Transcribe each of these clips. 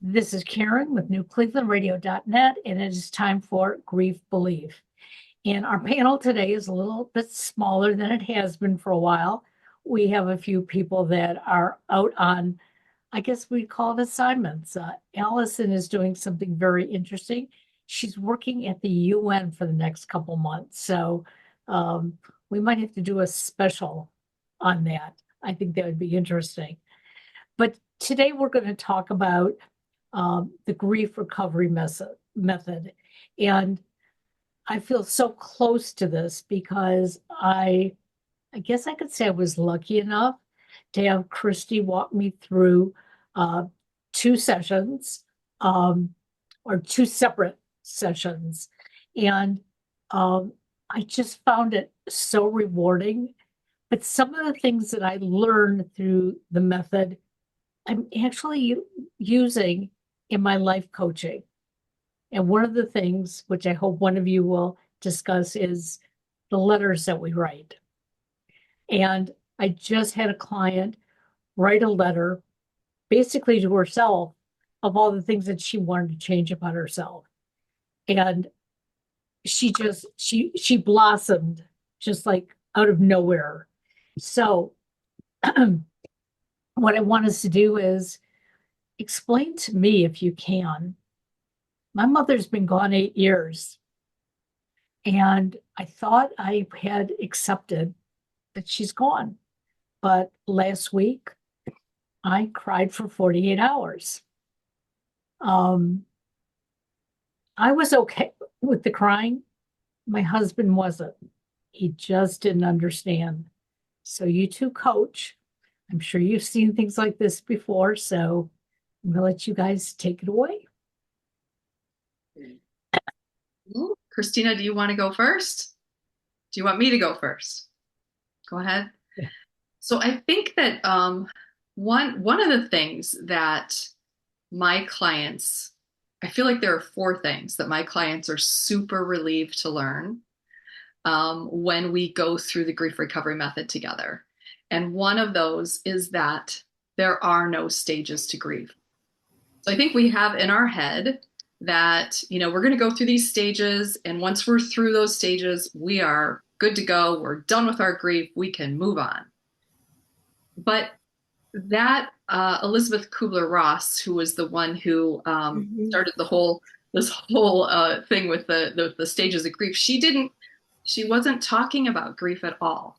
This is Karen with newclevelandradio.net, and it is time for Grief Belief. And our panel today is a little bit smaller than it has been for a while. We have a few people that are out on, I guess we call it assignments. Allison is doing something very interesting. She's working at the UN for the next couple months. So um, we might have to do a special on that. I think that would be interesting. But today we're going to talk about the grief recovery method. And I feel so close to this because I guess I could say I was lucky enough to have Christy walk me through uh, two sessions or two separate sessions. And I just found it so rewarding. But some of the things that I learned through the method, I'm actually using in my life coaching. And one of the things, which I hope one of you will discuss, is the letters that we write. And I just had a client write a letter basically to herself of all the things that she wanted to change about herself. And she blossomed just like out of nowhere. So what I want us to do is explain to me, if you can. My mother's been gone 8 years, and I thought I had accepted that she's gone. But last week, I cried for 48 hours. I was okay with the crying. My husband wasn't. He just didn't understand. So you two coach. I'm sure you've seen things like this before. So I'm going to let you guys take it away. Ooh, Christina, do you want to go first? Do you want me to go first? Go ahead. Yeah. So I think that one of the things that my clients, I feel like there are four things that my clients are super relieved to learn when we go through the grief recovery method together. And one of those is that there are no stages to grief. So I think we have in our head that, we're going to go through these stages. And once we're through those stages, we are good to go. We're done with our grief. We can move on. But that Elizabeth Kubler-Ross, who was the one who started this whole thing with the stages of grief, she wasn't talking about grief at all.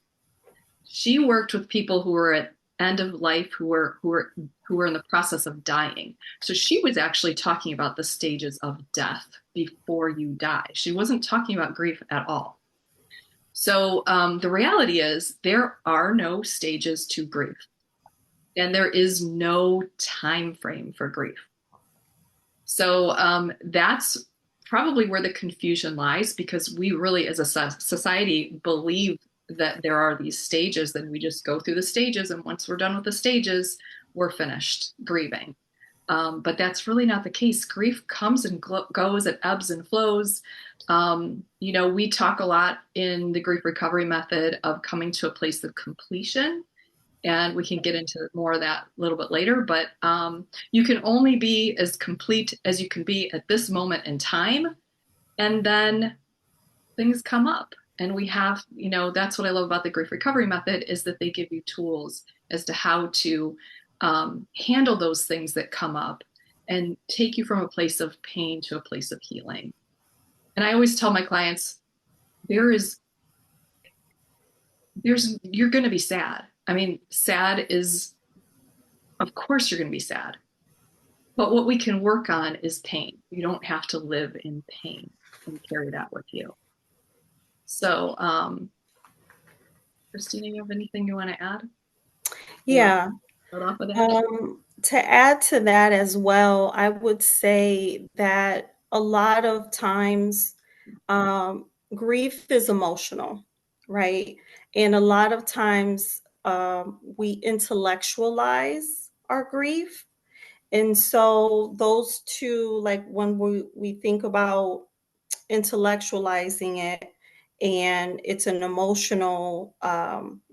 She worked with people who were at end of life, who were in the process of dying. So she was actually talking about the stages of death before you die. She wasn't talking about grief at all. So the reality is there are no stages to grief, and there is no time frame for grief. So that's probably where the confusion lies, because we really, as a society, believe that there are these stages, then we just go through the stages, and once we're done with the stages, we're finished grieving. But that's really not the case. Grief comes and goes, it ebbs and flows. We talk a lot in the grief recovery method of coming to a place of completion, and we can get into more of that a little bit later. But you can only be as complete as you can be at this moment in time, and then things come up. And we have, that's what I love about the grief recovery method, is that they give you tools as to how to handle those things that come up and take you from a place of pain to a place of healing. And I always tell my clients, you're going to be sad. I mean, of course you're going to be sad. But what we can work on is pain. You don't have to live in pain and carry that with you. So, Christina, you have anything you want to add? Yeah. Start off with that? To add to that as well, I would say that a lot of times grief is emotional, right? And a lot of times we intellectualize our grief. And so those two, like when we think about intellectualizing it, and it's an emotional,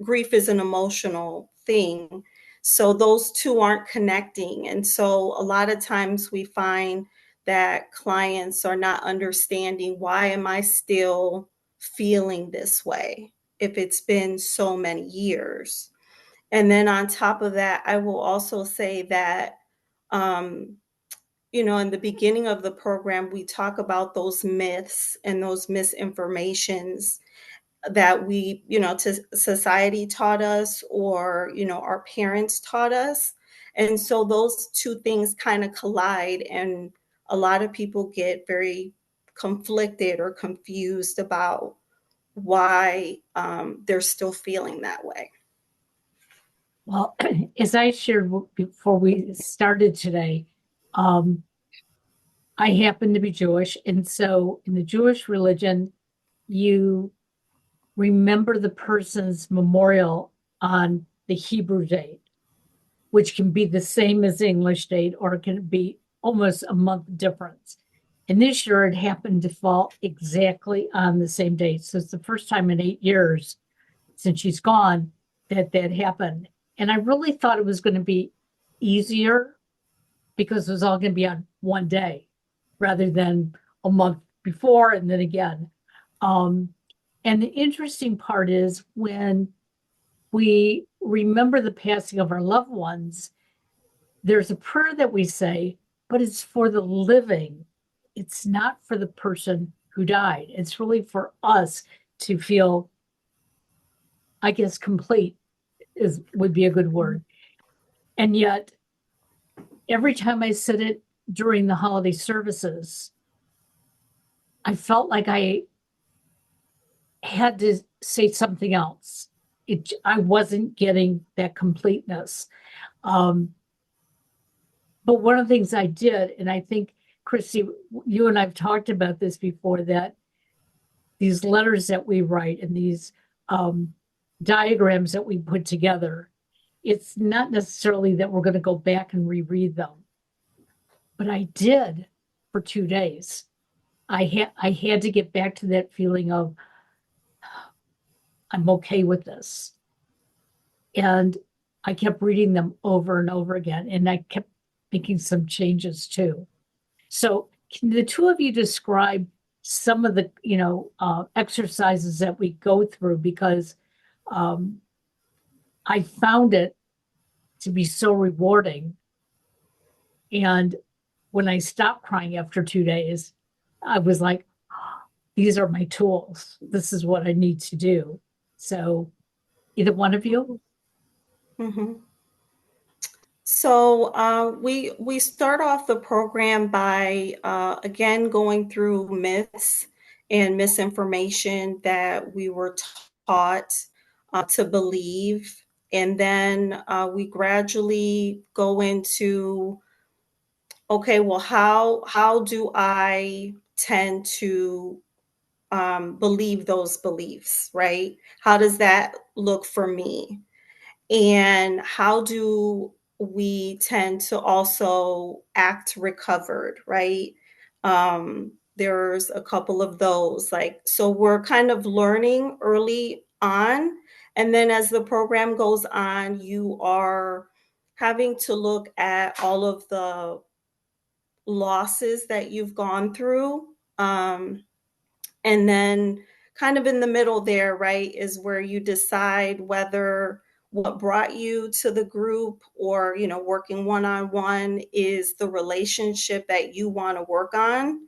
grief is an emotional thing. So those two aren't connecting. And so a lot of times we find that clients are not understanding, why am I still feeling this way if it's been so many years? And then on top of that, I will also say that, um, in the beginning of the program, we talk about those myths and those misinformations that society taught us, or, our parents taught us. And so those two things kind of collide, and a lot of people get very conflicted or confused about why they're still feeling that way. Well, as I shared before we started today, um, I happen to be Jewish. And so in the Jewish religion, you remember the person's memorial on the Hebrew date, which can be the same as the English date, or it can be almost a month difference. And this year it happened to fall exactly on the same date. So it's the first time in 8 years since she's gone that happened. And I really thought it was going to be easier because it was all going to be on one day rather than a month before and then again. And the interesting part is when we remember the passing of our loved ones, there's a prayer that we say, but it's for the living. It's not for the person who died. It's really for us to feel, I guess, complete would be a good word. And yet, every time I said it during the holiday services, I felt like I had to say something else. I wasn't getting that completeness. But one of the things I did, and I think, Christy, you and I've talked about this before, that these letters that we write and these diagrams that we put together, it's not necessarily that we're going to go back and reread them. But I did for 2 days. I had to get back to that feeling of, I'm okay with this. And I kept reading them over and over again, and I kept making some changes too. So can the two of you describe some of the, exercises that we go through? Because I found it to be so rewarding. And when I stopped crying after 2 days, I was like, these are my tools. This is what I need to do. So either one of you? Mm-hmm. So we start off the program by again going through myths and misinformation that we were taught to believe, and then we gradually go into, okay, well, how do I tend to believe those beliefs, right? How does that look for me? And how do we tend to also act recovered, right? There's a couple of those, like, so we're kind of learning early on. And then as the program goes on, you are having to look at all of the losses that you've gone through. And then kind of in the middle there, right, is where you decide whether what brought you to the group, or, working one-on-one, is the relationship that you want to work on,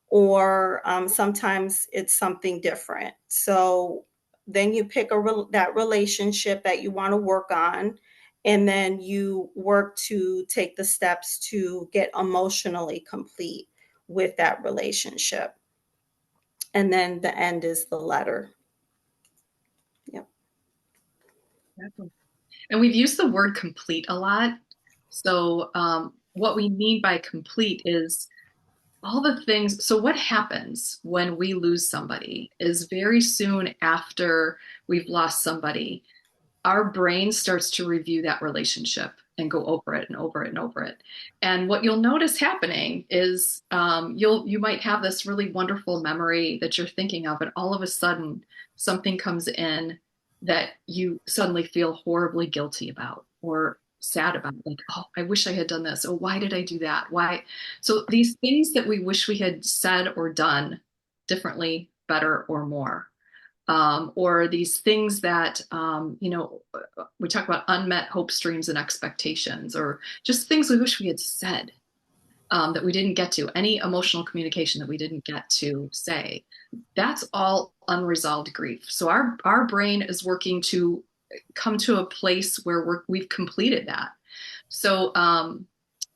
or sometimes it's something different. So then you pick that relationship that you want to work on, and then you work to take the steps to get emotionally complete with that relationship. And then the end is the letter. Yep. And we've used the word complete a lot. So what we mean by complete is all the things. So what happens when we lose somebody is very soon after we've lost somebody, our brain starts to review that relationship and go over it and over it and over it. And what you'll notice happening is you might have this really wonderful memory that you're thinking of, and all of a sudden something comes in that you suddenly feel horribly guilty about, or sad about, like, oh, I wish I had done this. Oh, why did I do that? Why? So these things that we wish we had said or done differently, better, or more. Or these things that, we talk about unmet hopes, dreams, and expectations, or just things we wish we had said that we didn't get to, any emotional communication that we didn't get to say. That's all unresolved grief. So our brain is working to come to a place where we've completed that. So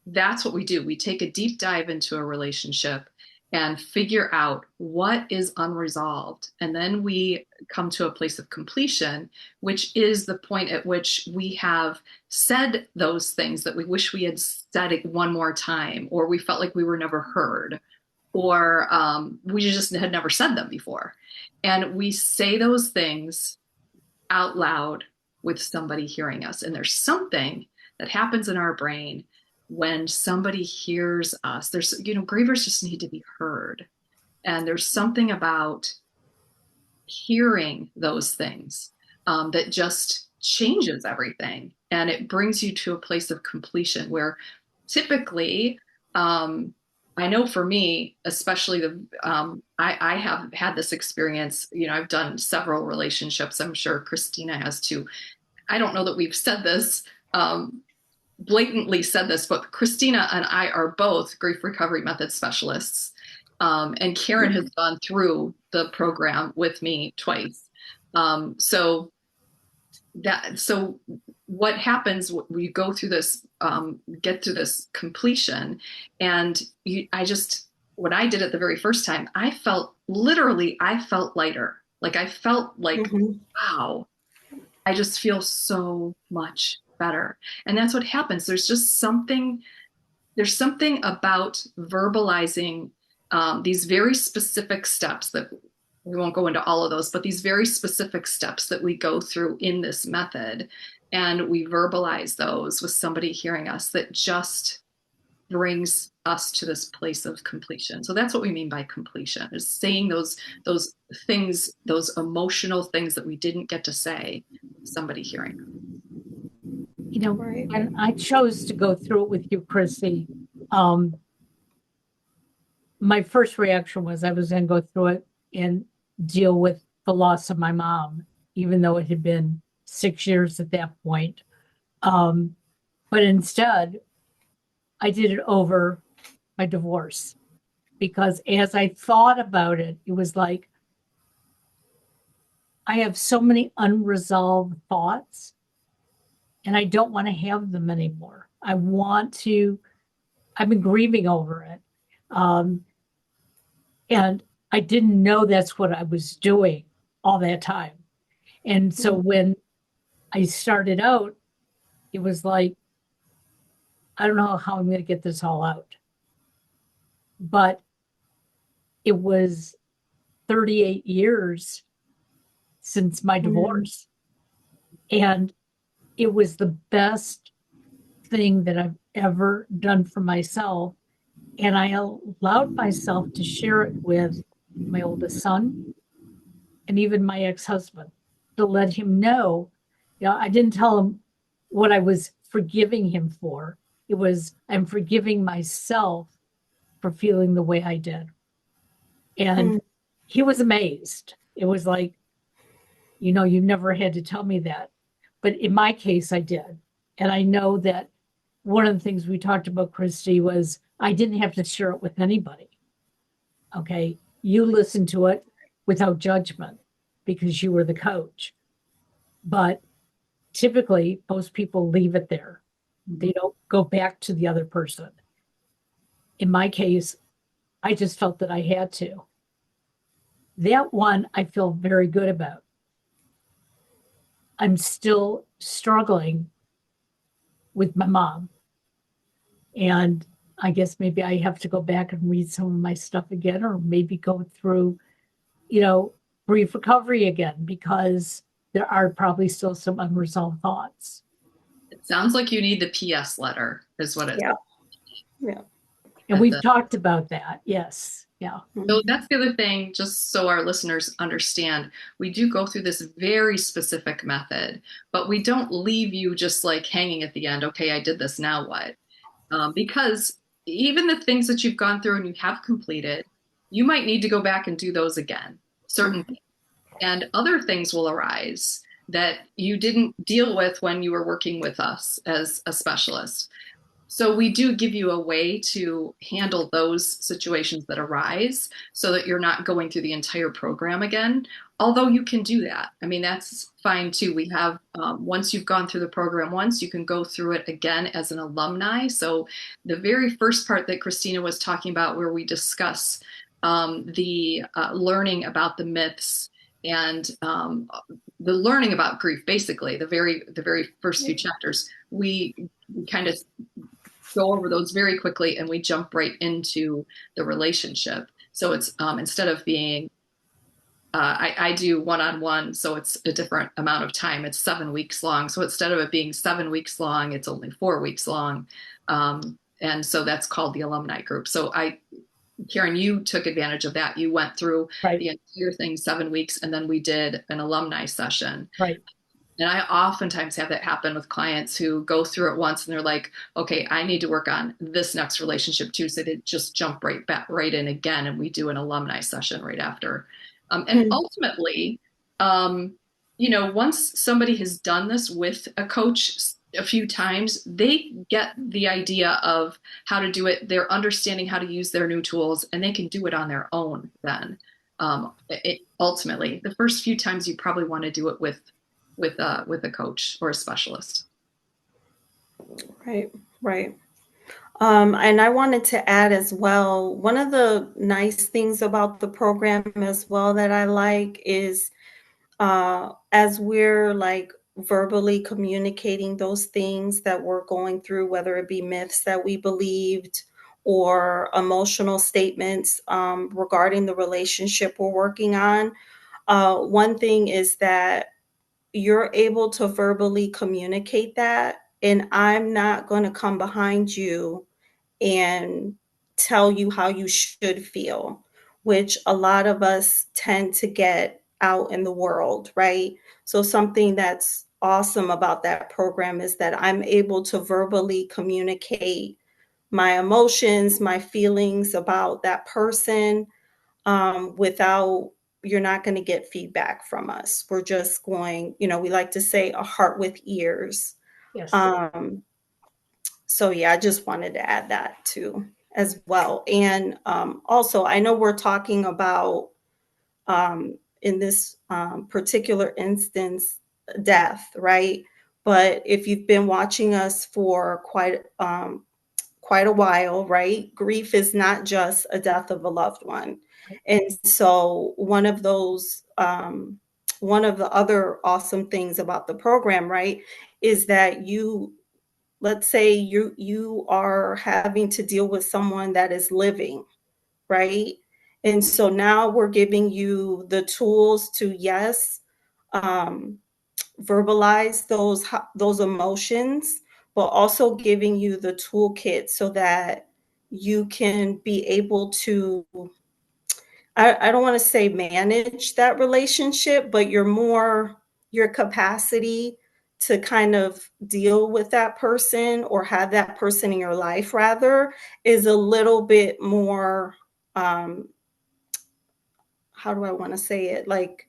that's what we do. We take a deep dive into a relationship and figure out what is unresolved. And then we come to a place of completion, which is the point at which we have said those things that we wish we had said it one more time, or we felt like we were never heard, or we just had never said them before. And we say those things out loud with somebody hearing us. And there's something that happens in our brain when somebody hears us. There's, grievers just need to be heard. And there's something about hearing those things that just changes everything. And it brings you to a place of completion where typically, I know for me, especially I have had this experience, I've done several relationships. I'm sure Christina has too. I don't know that we've said this, blatantly said this, but Christina and I are both grief recovery method specialists. And Karen has gone through the program with me twice. So what happens, we go through this, get to this completion, and when I did it the very first time, I felt lighter. Like I felt like, wow, I just feel so much better. And that's what happens. There's something about verbalizing these very specific steps that we won't go into all of those, but these very specific steps that we go through in this method, and we verbalize those with somebody hearing us, that just brings us to this place of completion. So that's what we mean by completion, is saying those things, those emotional things that we didn't get to say, somebody hearing. Right. And I chose to go through it with you, Chrissy. My first reaction was I was going to go through it and deal with the loss of my mom, even though it had been 6 years at that point. But instead, I did it over my divorce, because as I thought about it, it was like, I have so many unresolved thoughts, and I don't want to have them anymore. I've been grieving over it. And I didn't know that's what I was doing all that time. And so when I started out, it was like, I don't know how I'm going to get this all out. But it was 38 years since my divorce. And it was the best thing that I've ever done for myself. And I allowed myself to share it with my oldest son and even my ex-husband, to let him know, I didn't tell him what I was forgiving him for. It was, I'm forgiving myself for feeling the way I did. And he was amazed. It was like, you never had to tell me that. But in my case, I did. And I know that one of the things we talked about, Christy, was I didn't have to share it with anybody. Okay. You listened to it without judgment because you were the coach. But typically, most people leave it there. They don't go back to the other person. In my case, I just felt that I had to. That one I feel very good about. I'm still struggling with my mom. And I guess maybe I have to go back and read some of my stuff again, or maybe go through, grief recovery again, because there are probably still some unresolved thoughts. It sounds like you need the PS letter, is what it is. Yeah. And we've talked about that. Yes. Yeah. So that's the other thing, just so our listeners understand, we do go through this very specific method, but we don't leave you just like hanging at the end. Okay, I did this, now what? Because even the things that you've gone through and you have completed, you might need to go back and do those again, certainly. And other things will arise that you didn't deal with when you were working with us as a specialist. So we do give you a way to handle those situations that arise so that you're not going through the entire program again. Although you can do that. I mean, that's fine too. We have, once you've gone through the program once, you can go through it again as an alumni. So the very first part that Christina was talking about, where we discuss the learning about the myths and the learning about grief, basically the very first few chapters, we kind of go over those very quickly and we jump right into the relationship. So it's instead of being I do one-on-one, so it's a different amount of time. It's 7 weeks long. So instead of it being 7 weeks long, it's only 4 weeks long. And so that's called the alumni group. So Karen, you took advantage of that. You went through Right. the entire thing 7 weeks, and then we did an alumni session. Right. And I oftentimes have that happen with clients who go through it once and they're like, okay, I need to work on this next relationship too. So they just jump right in again. And we do an alumni session right after. And ultimately, once somebody has done this with a coach a few times, they get the idea of how to do it. They're understanding how to use their new tools, and they can do it on their own then. Ultimately, the first few times you probably want to do it with a coach or a specialist. Right. And I wanted to add as well, one of the nice things about the program as well that I like is as we're like verbally communicating those things that we're going through, whether it be myths that we believed or emotional statements regarding the relationship we're working on. One thing is that you're able to verbally communicate that, and I'm not going to come behind you and tell you how you should feel, which a lot of us tend to get out in the world, right? So something that's awesome about that program is that I'm able to verbally communicate my emotions, my feelings about that person without, you're not going to get feedback from us. We're just going, we like to say a heart with ears. Yes. So yeah, I just wanted to add that too as well. And also, I know we're talking about in this particular instance, death, right? But if you've been watching us for quite a while, right? Grief is not just a death of a loved one. And so one of the other awesome things about the program, right, is that let's say you are having to deal with someone that is living, right? And so now we're giving you the tools to, yes, verbalize those emotions, but also giving you the toolkit so that you can be able to, I don't want to say manage that relationship, but your capacity to kind of deal with that person or have that person in your life rather is a little bit more, how do I want to say it? Like,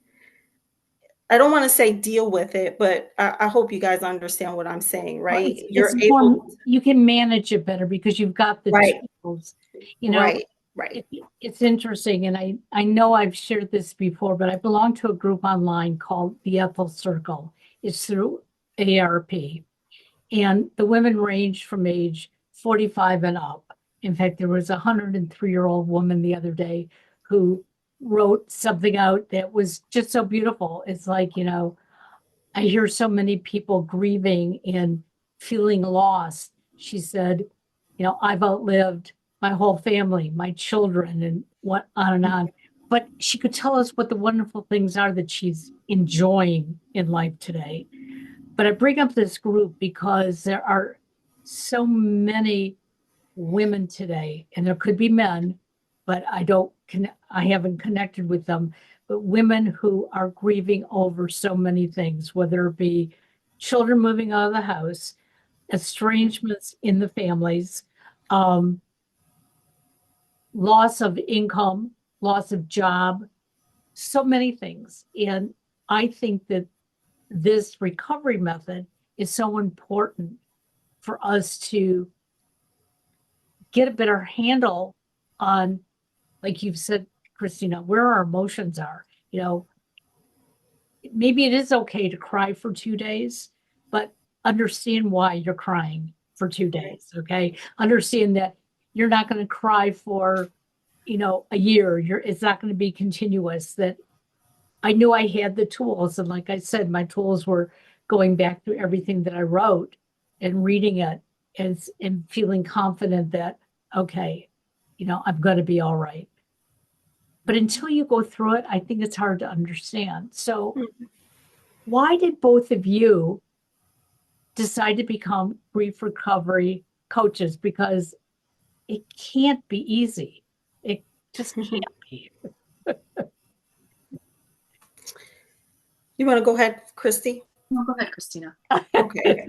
I don't want to say deal with it, but I hope you guys understand what I'm saying, Well, right? it's more, you can manage it better because you've got the right, tools. right. It's interesting, and I know I've shared this before, but I belong to a group online called the Ethel Circle. It's through AARP, and the women range from age 45 and up. In fact, there was a 103-year-old woman the other day who wrote something out that was just so beautiful. It's like, I hear so many people grieving and feeling lost. She said, I've outlived my whole family, my children, and what on and on. But she could tell us what the wonderful things are that she's enjoying in life today. But I bring up this group because there are so many women today, and there could be men but I haven't connected with them. But women who are grieving over so many things, whether it be children moving out of the house, estrangements in the families, um, loss of income, loss of job, so many things. And I think that this recovery method is so important for us to get a better handle on, like you've said, Christina, where our emotions are. You know, maybe it is okay to cry for 2 days, but understand why you're crying for 2 days. Okay. Understand that you're not going to cry for, a year. It's not going to be continuous. That I knew I had the tools. And like I said, my tools were going back through everything that I wrote and reading it and feeling confident that, okay, I'm going to be all right. But until you go through it, I think it's hard to understand. So why did both of you decide to become grief recovery coaches? Because it can't be easy. It just can't be. You want to go ahead, Christy? No, go ahead, Christina. Okay.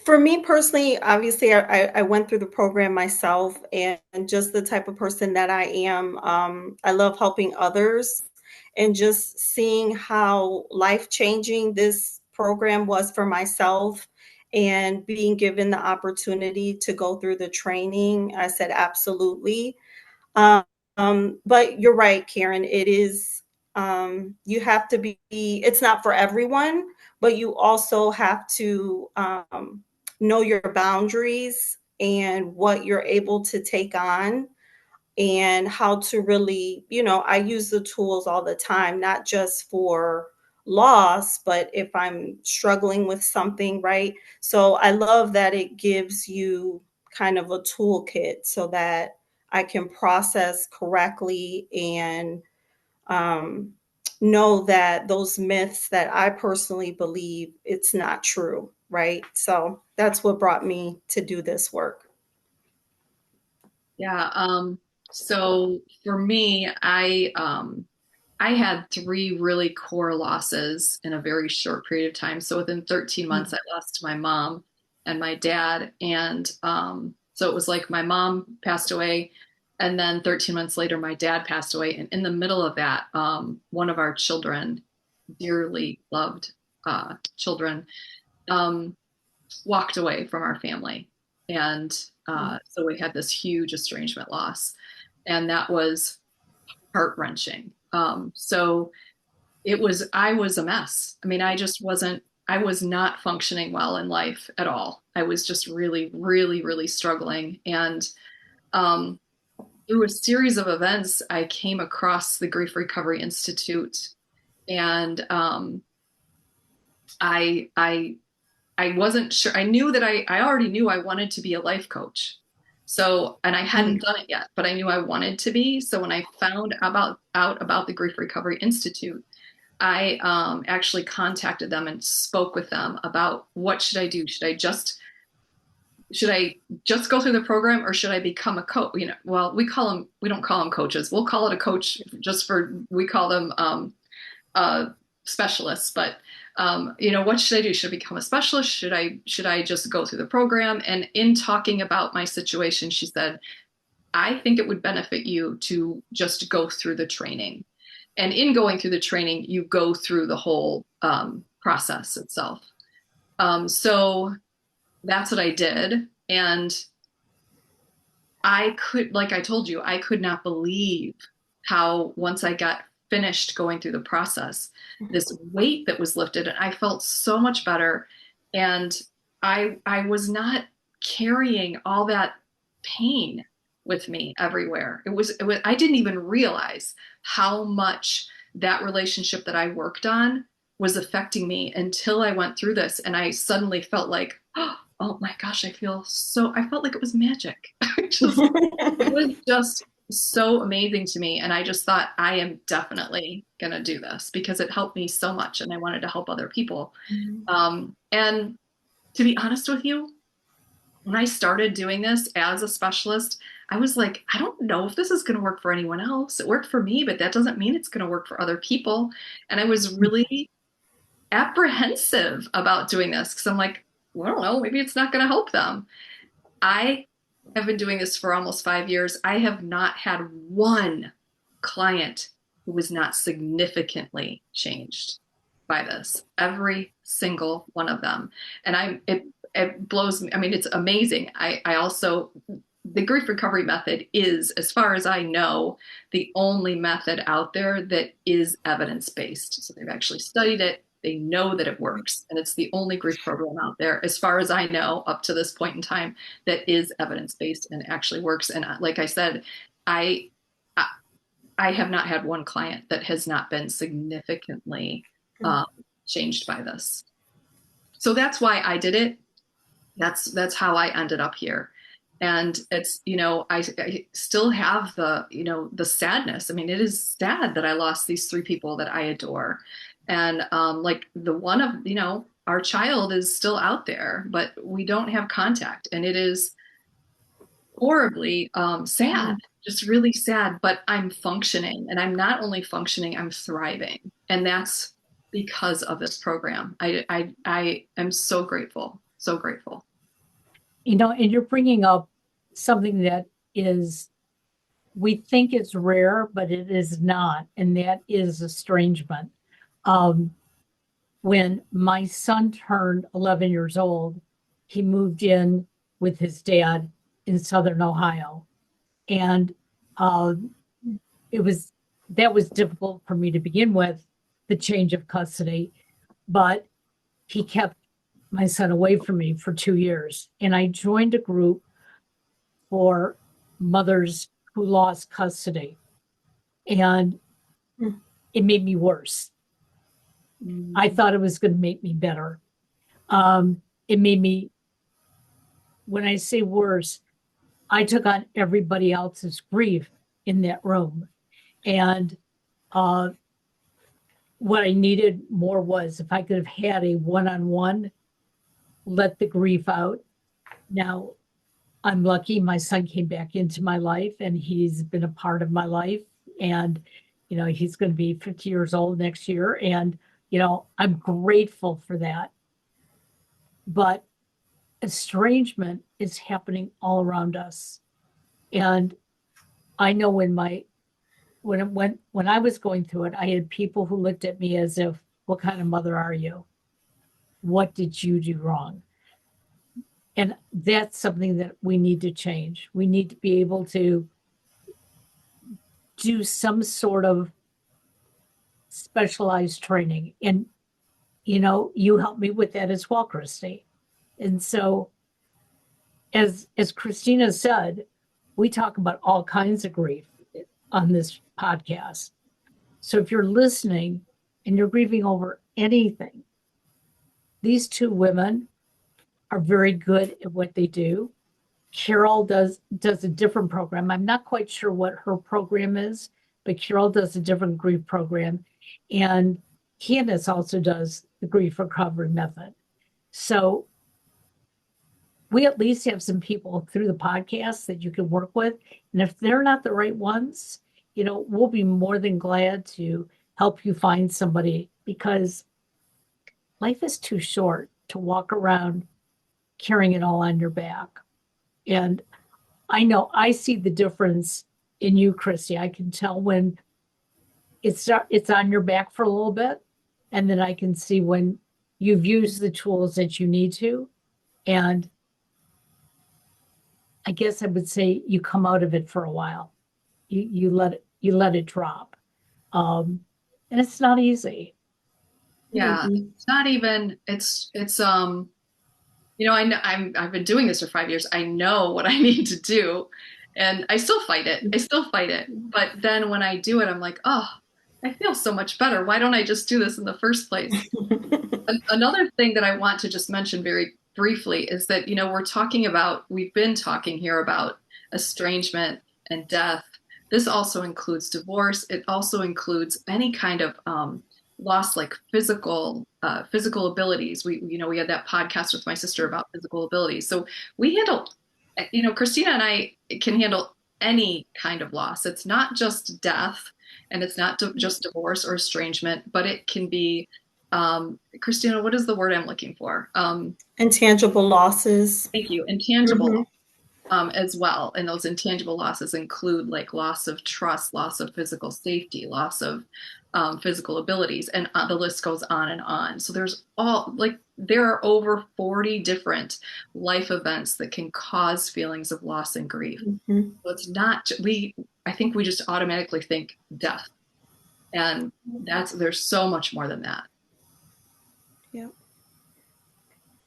For me personally, obviously, I went through the program myself, and just the type of person that I am, I love helping others, and just seeing how life-changing this program was for myself, and being given the opportunity to go through the training, I said absolutely. But you're right, Karen. It is, you have to be, it's not for everyone, but you also have to know your boundaries and what you're able to take on, and how to really, I use the tools all the time, not just for loss, but if I'm struggling with something, right? So I love that it gives you kind of a toolkit so that I can process correctly, and um, know that those myths that I personally believe, it's not true, right? So that's what brought me to do this work. Yeah. So for me, I had three really core losses in a very short period of time. So within 13 months, I lost my mom and my dad. And so it was like my mom passed away. And then 13 months later, my dad passed away. And in the middle of that, one of our children, dearly loved children, um, walked away from our family. And so we had this huge estrangement loss. And that was heart-wrenching. So I was a mess. I mean, I was not functioning well in life at all. I was just really, really, really struggling. And um, through a series of events, I came across the Grief Recovery Institute, and I wasn't sure. I knew that I already knew I wanted to be a life coach. So, and I hadn't done it yet, but I knew I wanted to be. So when I found out about the Grief Recovery Institute, I actually contacted them and spoke with them about what should I do? Should I just go through the program, or should I become a coach? Well, we don't call them coaches. We'll call it a coach we call them specialists. But what should I do? Should I become a specialist? Should I just go through the program? And in talking about my situation, she said, I think it would benefit you to just go through the training. And in going through the training, you go through the whole process itself. So that's what I did. And like I told you, I could not believe how once I got finished going through the process, this weight that was lifted, and I felt so much better. And I was not carrying all that pain with me everywhere. I didn't even realize how much that relationship that I worked on was affecting me until I went through this. And I suddenly felt like, oh my gosh, I felt like it was magic. It was just so amazing to me. And I just thought, I am definitely going to do this because it helped me so much. And I wanted to help other people. And to be honest with you, when I started doing this as a specialist, I was like, I don't know if this is going to work for anyone else. It worked for me, but that doesn't mean it's going to work for other people. And I was really apprehensive about doing this because I'm like, well, I don't know, maybe it's not going to help them. I have been doing this for almost 5 years. I have not had one client who was not significantly changed by this. Every single one of them. And it blows me. I mean, it's amazing. I also, the grief recovery method is, as far as I know, the only method out there that is evidence-based. So they've actually studied it. They know that it works. And it's the only grief program out there, as far as I know, up to this point in time, that is evidence-based and actually works. And like I said, I have not had one client that has not been significantly changed by this. So that's why I did it. That's how I ended up here. And it's, I still have the sadness. I mean, it is sad that I lost these three people that I adore. And like the one of, our child is still out there, but we don't have contact. And it is horribly sad, just really sad, but I'm functioning. And I'm not only functioning, I'm thriving. And that's because of this program. I am so grateful, so grateful. And you're bringing up something that is, we think it's rare, but it is not, and that is estrangement. When my son turned 11 years old, he moved in with his dad in Southern Ohio. And that was difficult for me to begin with, the change of custody, but he kept my son away from me for 2 years. And I joined a group for mothers who lost custody. And it made me worse. I thought it was going to make me better. It made me, when I say worse, I took on everybody else's grief in that room. And what I needed more was if I could have had a one-on-one, let the grief out. Now, I'm lucky my son came back into my life and he's been a part of my life. And, he's going to be 50 years old next year. And, I'm grateful for that. But estrangement is happening all around us. And I know when I was going through it, I had people who looked at me as if, what kind of mother are you? What did you do wrong? And that's something that we need to change. We need to be able to do some sort of specialized training. And, you helped me with that as well, Christy. And so, as Christina said, we talk about all kinds of grief on this podcast. So if you're listening and you're grieving over anything, these two women are very good at what they do. Carol does a different program. I'm not quite sure what her program is, but Carol does a different grief program. And Candace also does the grief recovery method. So we at least have some people through the podcast that you can work with. And if they're not the right ones, we'll be more than glad to help you find somebody, because life is too short to walk around carrying it all on your back. And I know I see the difference in you, Christy. I can tell when it's on your back for a little bit, and then I can see when you've used the tools that you need to. And I guess I would say you come out of it for a while. You let it drop. And it's not easy. Yeah, it's not even, I know I've been doing this for 5 years. I know what I need to do, and I still fight it. But then when I do it, I'm like, oh, I feel so much better. Why don't I just do this in the first place? Another thing that I want to just mention very briefly is that, we've been talking here about estrangement and death. This also includes divorce. It also includes any kind of lost like physical abilities. We had that podcast with my sister about physical abilities. So we handle, Christina and I can handle any kind of loss. It's not just death, and it's not just divorce or estrangement, but it can be, Christina, what is the word I'm looking for? Intangible losses. Thank you. Intangible Hmm. as well. And those intangible losses include like loss of trust, loss of physical safety, loss of physical abilities, and the list goes on and on. So there are over 40 different life events that can cause feelings of loss and grief. Hmm. So it's not, I think we just automatically think death. And there's so much more than that. Yeah.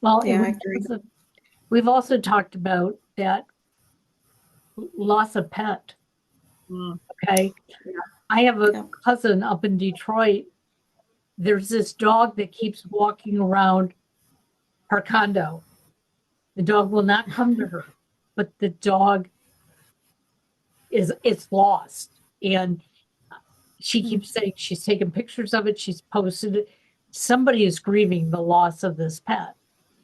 Well, Yeah, I agree. we've also talked about that loss of pet. Mm. Okay. I have a Yeah. cousin up in Detroit. There's this dog that keeps walking around her condo. The dog will not come to her, but the dog it's lost. And she keeps saying she's taken pictures of it, she's posted it. Somebody is grieving the loss of this pet,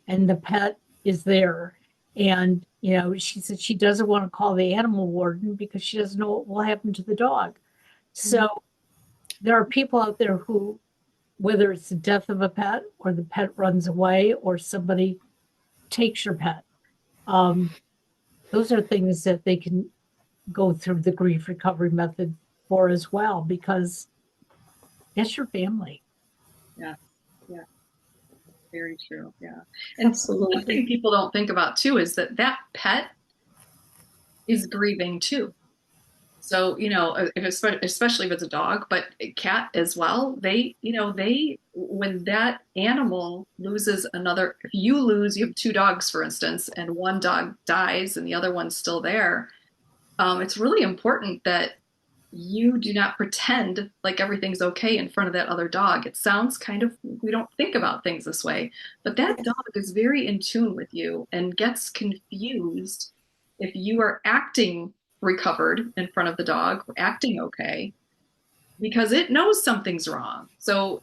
and the pet is there. And she said she doesn't want to call the animal warden because she doesn't know what will happen to the dog. So there are people out there who, whether it's the death of a pet or the pet runs away or somebody takes your pet, those are things that they can go through the grief recovery method for as well, because that's your family. Yeah. Yeah. Very true. Yeah. And one Absolutely. thing people don't think about too is that pet is grieving too. So, especially if it's a dog, but a cat as well, when that animal loses another, if you have two dogs, for instance, and one dog dies and the other one's still there, it's really important that you do not pretend like everything's okay in front of that other dog. It sounds we don't think about things this way, but that Yes. dog is very in tune with you and gets confused if you are acting recovered in front of the dog, acting okay, because it knows something's wrong. So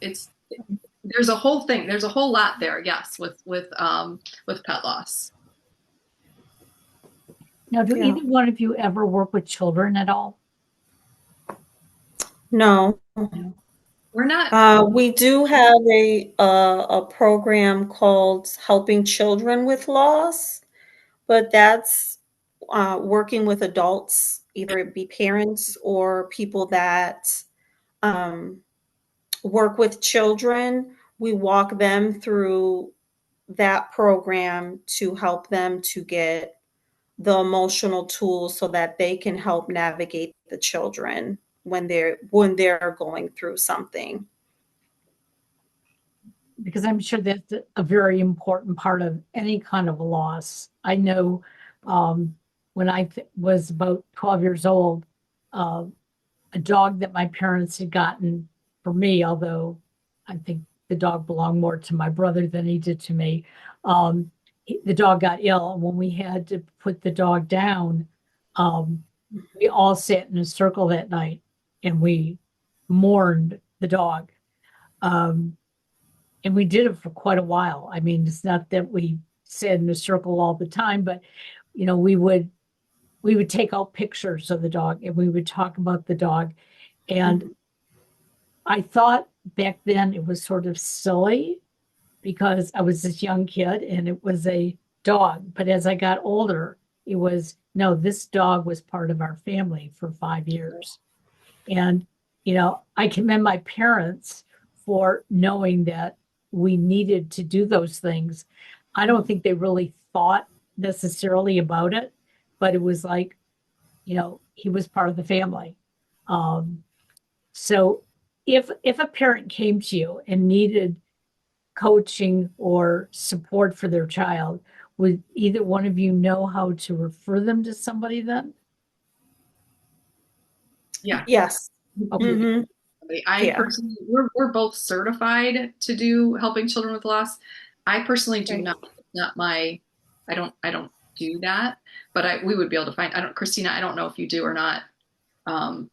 there's a whole thing, there's a whole lot there, yes, with pet loss. Now, do Yeah. either one of you ever work with children at all? No. We're not. We do have a program called Helping Children with Loss, but that's working with adults, either it be parents or people that um, work with children. We walk them through that program to help them to get the emotional tools so that they can help navigate the children when they're going through something. Because I'm sure that's a very important part of any kind of a loss. I know when I was about 12 years old, uh, a dog that my parents had gotten for me, although I think the dog belonged more to my brother than he did to me. The dog got ill, and when we had to put the dog down, um, we all sat in a circle that night and we mourned the dog. Um, and we did it for quite a while. I mean, it's not that we sat in a circle all the time, but you know, we would take out pictures of the dog and we would talk about the dog. And I thought back then it was sort of silly because I was this young kid and it was a dog. But as I got older, it was no, this dog was part of our family for 5 years. And, I commend my parents for knowing that we needed to do those things. I don't think they really thought necessarily about it, but it was like, he was part of the family. Um, so if a parent came to you and needed coaching or support for their child, would either one of you know how to refer them to somebody then? Yeah. Yes. Okay. Hmm. I Yeah. personally, we're both certified to do helping children with loss. I personally do Right. not I don't do that, but we would be able to find, Christina, I don't know if you do or not. Um,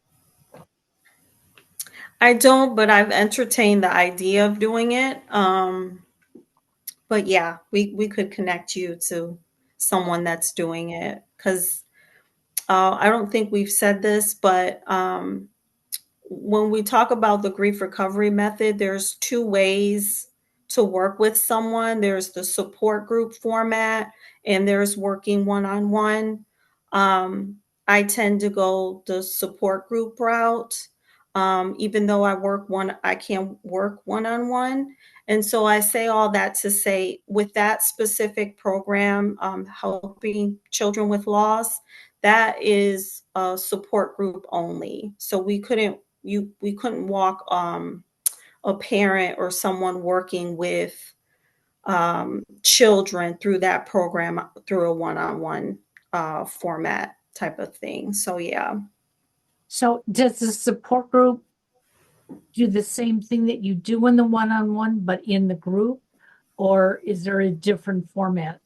I don't, but I've entertained the idea of doing it. But yeah, we could connect you to someone that's doing it because I don't think we've said this, but when we talk about the grief recovery method, there's two ways to work with someone. There's the support group format, and there's working one-on-one. Um, I tend to go the support group route. Even though I can work one-on-one. And so I say all that to say, with that specific program, helping children with loss, that is a support group only. So we couldn't walk a parent or someone working with children through that program through a one-on-one format type of thing. So yeah. So does the support group do the same thing that you do in the one-on-one, but in the group? Or is there a different format?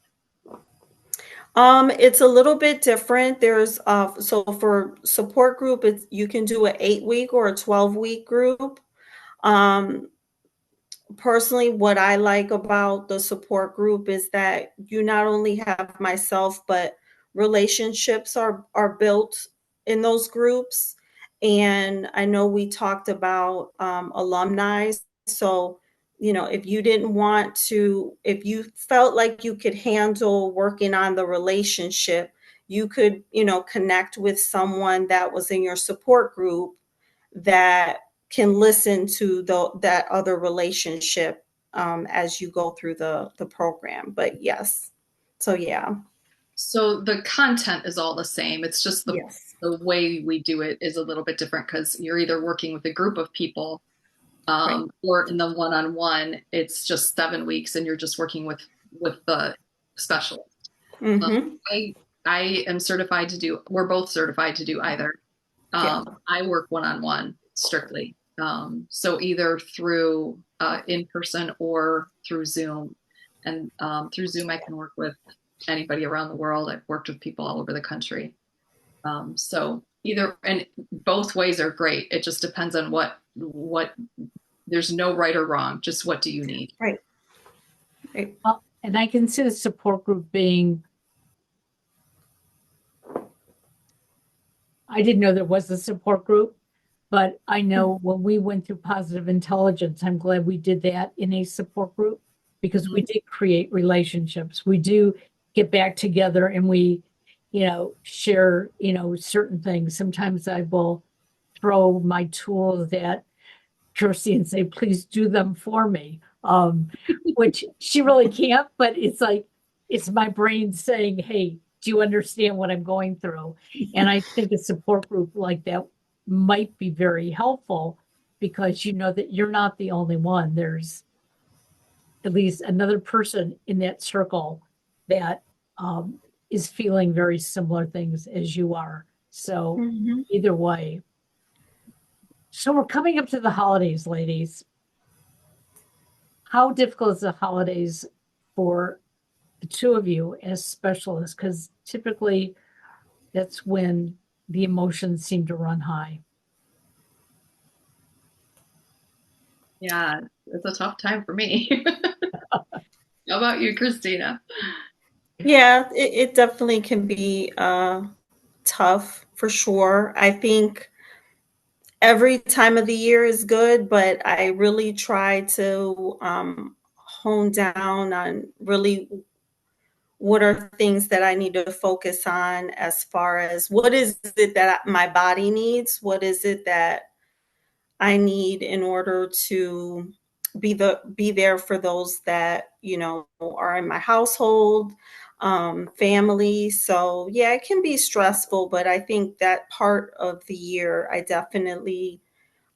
It's a little bit different. There's so for support group, it's you can do an 8 week or a 12 week group. Um, Personally, what I like about the support group is that you not only have myself, but relationships are built in those groups. And I know we talked about alumni. So, if you didn't want to, if you felt like you could handle working on the relationship, you could, connect with someone that was in your support group that can listen to that other relationship as you go through the program. But yes, so yeah, So the content is all the same. It's just yes, the way we do it is a little bit different because you're either working with a group of people, right. or in the one-on-one, it's just 7 weeks and you're just working with the specialist. Um, Mm-hmm. I am certified to do. We're both certified to do either. Yeah. I work one-on-one strictly. So either through in person or through Zoom. And through Zoom, I can work with anybody around the world. I've worked with people all over the country. So either, and both ways are great. It just depends on what there's no right or wrong. Just what do you need? Right. Right. Well, and I can see the support group being, I didn't know there was a support group, but I know when we went through positive intelligence, I'm glad we did that in a support group because we did create relationships. We do get back together and we, share, certain things. Sometimes I will throw my tools at Kirsty and say, please do them for me. Which she really can't, but it's like, it's my brain saying, hey, do you understand what I'm going through? And I think a support group like that might be very helpful because you know that you're not the only one. There's at least another person in that circle that is feeling very similar things as you are. So Mm-hmm. either way. So we're coming up to the holidays, ladies. How difficult is the holidays for the two of you as specialists? Because typically that's when the emotions seem to run high. Yeah, it's a tough time for me. How about you, Christina? Yeah, it definitely can be tough for sure. I think every time of the year is good, but I really try to hone down on really what are things that I need to focus on as far as what is it that my body needs? What is it that I need in order to be there for those that, are in my household, family. So yeah, it can be stressful, but I think that part of the year I definitely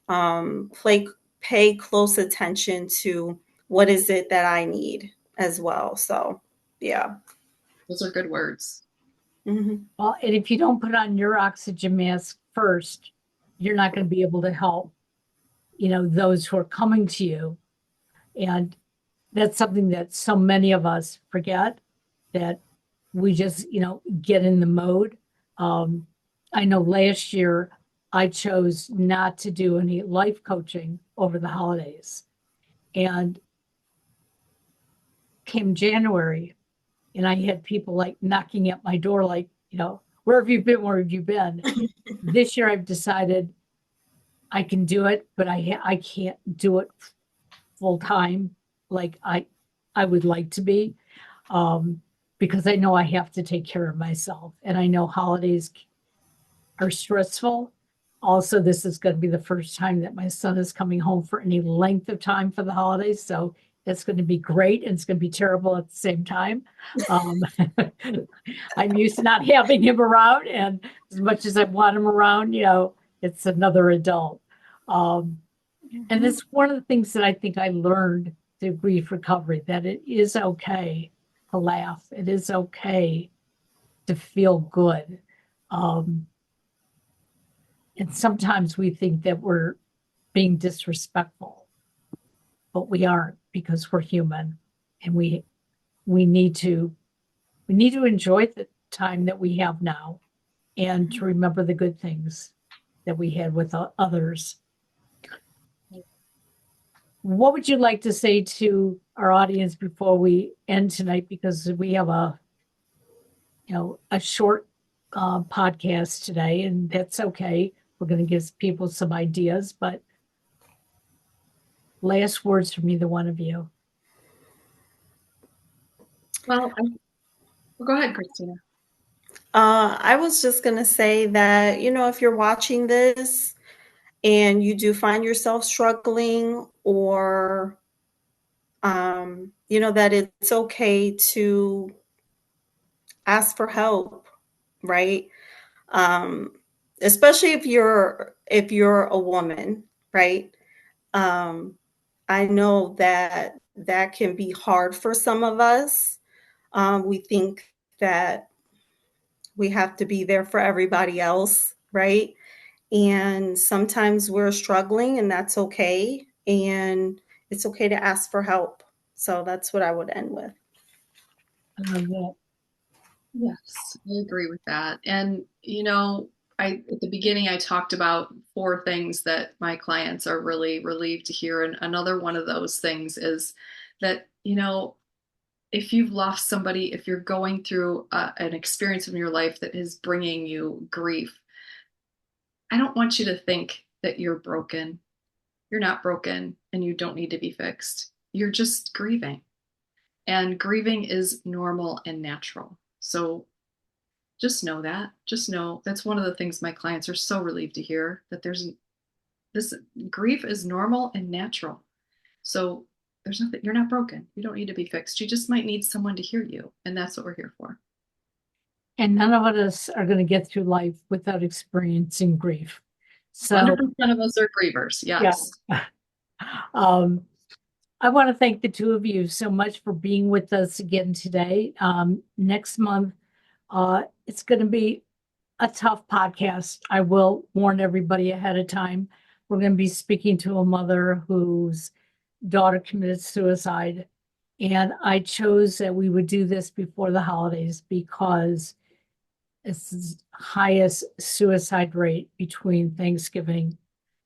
play pay close attention to what is it that I need as well. So yeah. Those are good words. Hmm. Well, and if you don't put on your oxygen mask first, you're not going to be able to help, those who are coming to you. And that's something that so many of us forget that we just, get in the mode. I know last year I chose not to do any life coaching over the holidays. And came January, and I had people like knocking at my door, like, where have you been? Where have you been? This year I've decided I can do it, but I can't do it full time like I would like to be, because I know I have to take care of myself, and I know holidays are stressful. Also, this is going to be the first time that my son is coming home for any length of time for the holidays, so it's going to be great and it's going to be terrible at the same time. Um, I'm used to not having him around, and as much as I want him around, it's another adult. Um, and it's one of the things that I think I learned through grief recovery, that it is okay to laugh. It is okay to feel good. Um, and sometimes we think that we're being disrespectful, but we aren't, because we're human, and we need to enjoy the time that we have now, and to remember the good things that we had with others. What would you like to say to our audience before we end tonight? Because we have a short podcast today, and that's okay. We're going to give people some ideas, but last words from either one of you. Well, go ahead, Christina. I was just going to say that, if you're watching this and you do find yourself struggling, or, that it's okay to ask for help, right? Um, Especially if you're a woman, right? Um, I know that that can be hard for some of us. We think that we have to be there for everybody else, right? And sometimes we're struggling, and that's okay. And it's okay to ask for help. So that's what I would end with. I love that. Yes, I agree with that. And, at the beginning, I talked about 4 things that my clients are really relieved to hear. And another one of those things is that, if you've lost somebody, if you're going through an experience in your life that is bringing you grief, I don't want you to think that you're broken. You're not broken, and you don't need to be fixed. You're just grieving. And grieving is normal and natural. So just know that. Just know that's one of the things my clients are so relieved to hear, that this grief is normal and natural. So there's nothing, you're not broken. You don't need to be fixed. You just might need someone to hear you. And that's what we're here for. And none of us are going to get through life without experiencing grief. So 100% of us are grievers. Yes. Yeah. I want to thank the two of you so much for being with us again today. Next month, it's going to be a tough podcast. I will warn everybody ahead of time. We're going to be speaking to a mother whose daughter committed suicide. And I chose that we would do this before the holidays because it's the highest suicide rate between Thanksgiving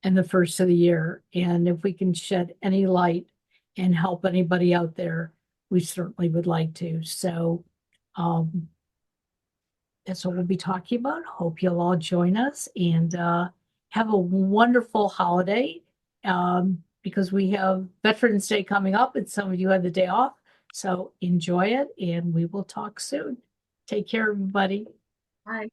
and the first of the year. And if we can shed any light and help anybody out there, we certainly would like to. So that's what we'll be talking about. Hope you'll all join us, and have a wonderful holiday, because we have Veterans Day coming up and some of you have the day off. So enjoy it, and we will talk soon. Take care, everybody. Bye.